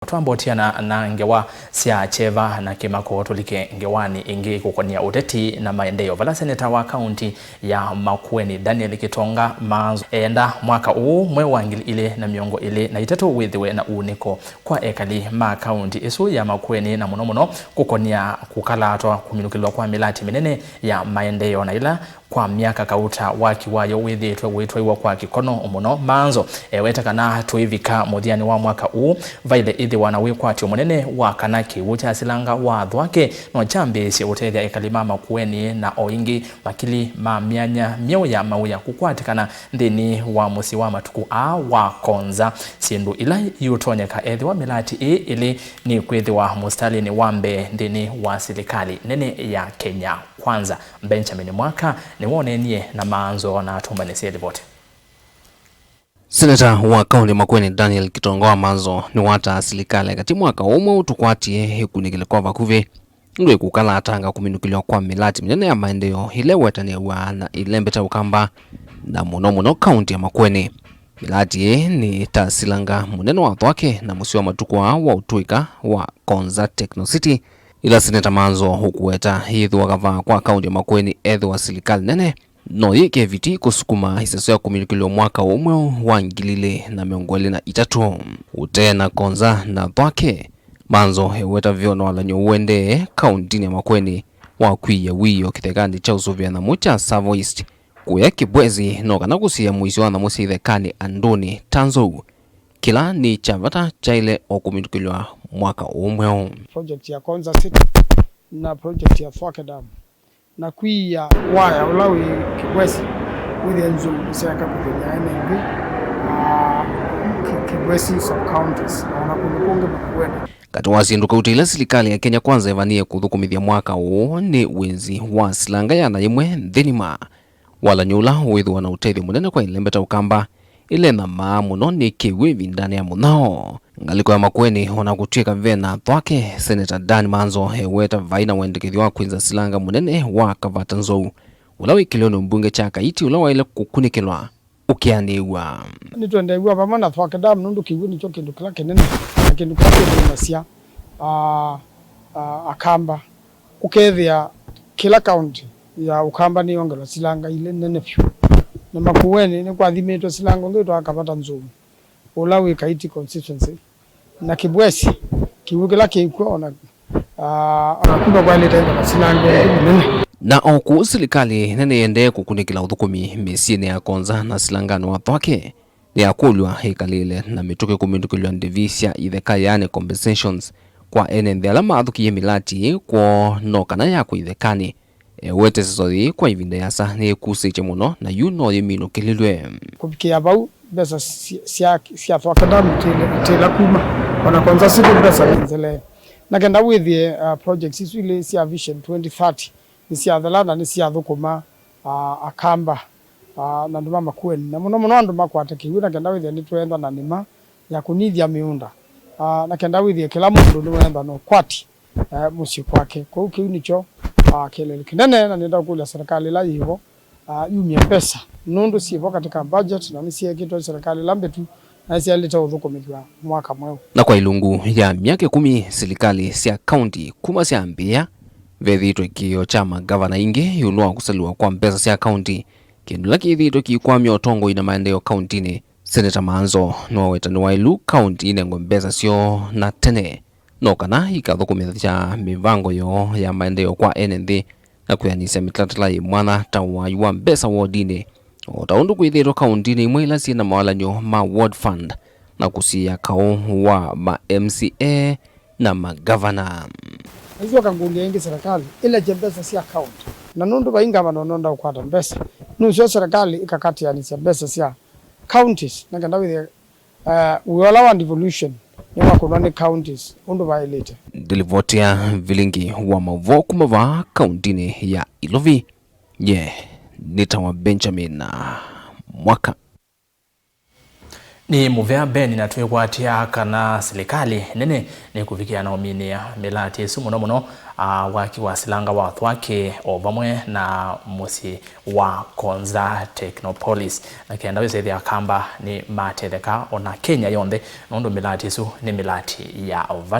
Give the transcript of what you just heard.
Twambotiana na ngewa sia cheva na kimako tulike ngewani ingi kukon'ya uteti na maendeeo. Vala seneta wa kaundi ya Makueni Daniel Kitonga Maanzo eenda mwaka mweu ile na miongo ile na itatu withiwe na uuniko kwa ekali kaundi isu ya Makueni na muno kukon'ya kukalaatwa kuminukilwa kwa milati minene ya maendeeo na ila kwa myaka kauta waki wayo withiitwe uitwaiiw'a kwa kikono muno Maanzo wetakana tuivika muthiani wa mwaka vaile ithi wanawikwa atio munene wa kanaki wucha Silanga wa Thwake no chambisi utethia ekali Makueni na oingi makili ma myanya myeu ya mauya kukwatikana ndini wa Musyi wa matuku wa Konza sindu ila yutonyeka ethi wa milati ili ni kwithiwa mustalini wambe ndini wa serikali nene ya Kenya kwanza mwaka ni wonenie na Maanzo na tumbanisia ripote. Seneta wa kaundi Makueni Daniel Kitonga Maanzo ni wata serikali kati mwaka tukwatie kunikile kwa vakuve ndio kukalaatwa kuminukilwa kwa milati minene ya maendeeo ile wetaniwa na ilembeta ukamba na muno kaundi ya Makueni. Milati ni ta Silanga munene wa Thwake na Musyi wa matuku wa Thwake wa Konza Techno City. Ila Seneta Maanzo hukuweta hithi wakava kwa kaundi ya Makueni ethi wa serikali nene no yeke viti kusukuma hiseso ya kuminukilwa mwaka wa ngilile na miongo ile na itatu ute na Konza na Thwake. Maanzo heweta vyono walanyo uende kaundi ya Makueni wa kuiya wiyo kithekani cha usuvia na mucha Savo East kuya kibwezi no kana kusia Musyi wa na Musyi thekani andoni tanzo kila ni chavata chaile okuminukilwa mwaka mweu. Project ya Konza City na project ya Thwake Dam na kuiya waya ulawi kibwezi withe nzu siaka kuthenya eenda kibwezi sub counties na wanakundukunge Makueni. Kati wasinduka utila serikali ya Kenya kwanza evanie kuthukumithia mwaka ni wenzi wa Silanga ya na yimwe thinima wala nyula withiwa na utethio munene kwa ilembeta ukamba ile na muno ni kiwivi ndani ya munao ngaliko ya Makueni ona kutwika vena Thwake. Seneta Dan Maanzo heweta vaina wendekithio wa kwinza Silanga munene wa kavata nzou ulawi kiliono mbunge cha Kaiti ulawa ile kukunikilwa ukianiwa ni twendewa pamana Thwake Dam nundu kiwini cho kindu kila kenene na kindu kila masia akamba ukethia kila county ya ukamba ni ongela Silanga ile nene pyu na Makueni ni kwa thimetwe Silanga ngito akapata nzou ulawi Kaiti constituency na kibwezi kiwukila kikwa ona kuba kwa ile tenda Silanga nene na oku serikali nene yende kukunikila uthukumi mesine ya Konza na Silanga wa Thwake ni akulwa ekalile na mituke kuminukilwa ndivisia itheka yani compensations kwa eenda alama athukie milati kwa no kana ya kuithekani wete sisori kwa ivinda yasa ni kusiche muno na yuno yiminukililwe kubikia bau besa sia Thwake Dam tela kuma wana Konza City besa nzele na kenda withie projects isu ile sia vision 2030 ni sia dhalana ni sia thukuma akamba na nduma Makueni na muno andu makwata kiwina kenda withie ni twenda na nima ya kunithia miunda na kenda withie kila mundu ni wenda no kwati Musyi kwake kwa ukiu nicho kelele kinene na nenda kula serikali la hivo yumia pesa nundu sivo katika budget na nisi kitu serikali lambetu na sia leta uthukumithwa mwaka mweu. Na kwa ilungu ya myaka 10 serikali sia county kuma sia mbia withiitwe kio chama governor ingi yunwa kusaliwa kwa mpesa sia county kindu laki withiitwe kikwamia utongo ina maendeeo county ni Seneta Maanzo no wetani wa ilu county ine ngombeza sio na tene no kana ikathukumithia mivango yo ya maendeeo kwa eenda na kuyanisia mitlatala mwana tawayu wa mbesa wodine otaundu kwithirwa kauntini imwe ila sina mawalanyo ma ward fund na kusia kau wa ma MCA na magavana hizo kangundi ingi serikali ila jembesa sia account na nundu bainga manononda ukwata mbesa nusio serikali ikakati yani sia mbesa sia counties na kenda with uola wa devolution ni kunani counties undu violate delivotia vilingi wa mavo kumava kauntini ya Ilovi nitawa Benjamin mwaka. Ni muvea beni na tuikwatia kana serikali nene ni kuvikia na uminia milati muno waki wa Silanga wa Thwake o vamwe na Musyi wa Konza Technopolis na kenda wese kamba ni matetheka ona Kenya yonde nondo milati ni milati ya vata.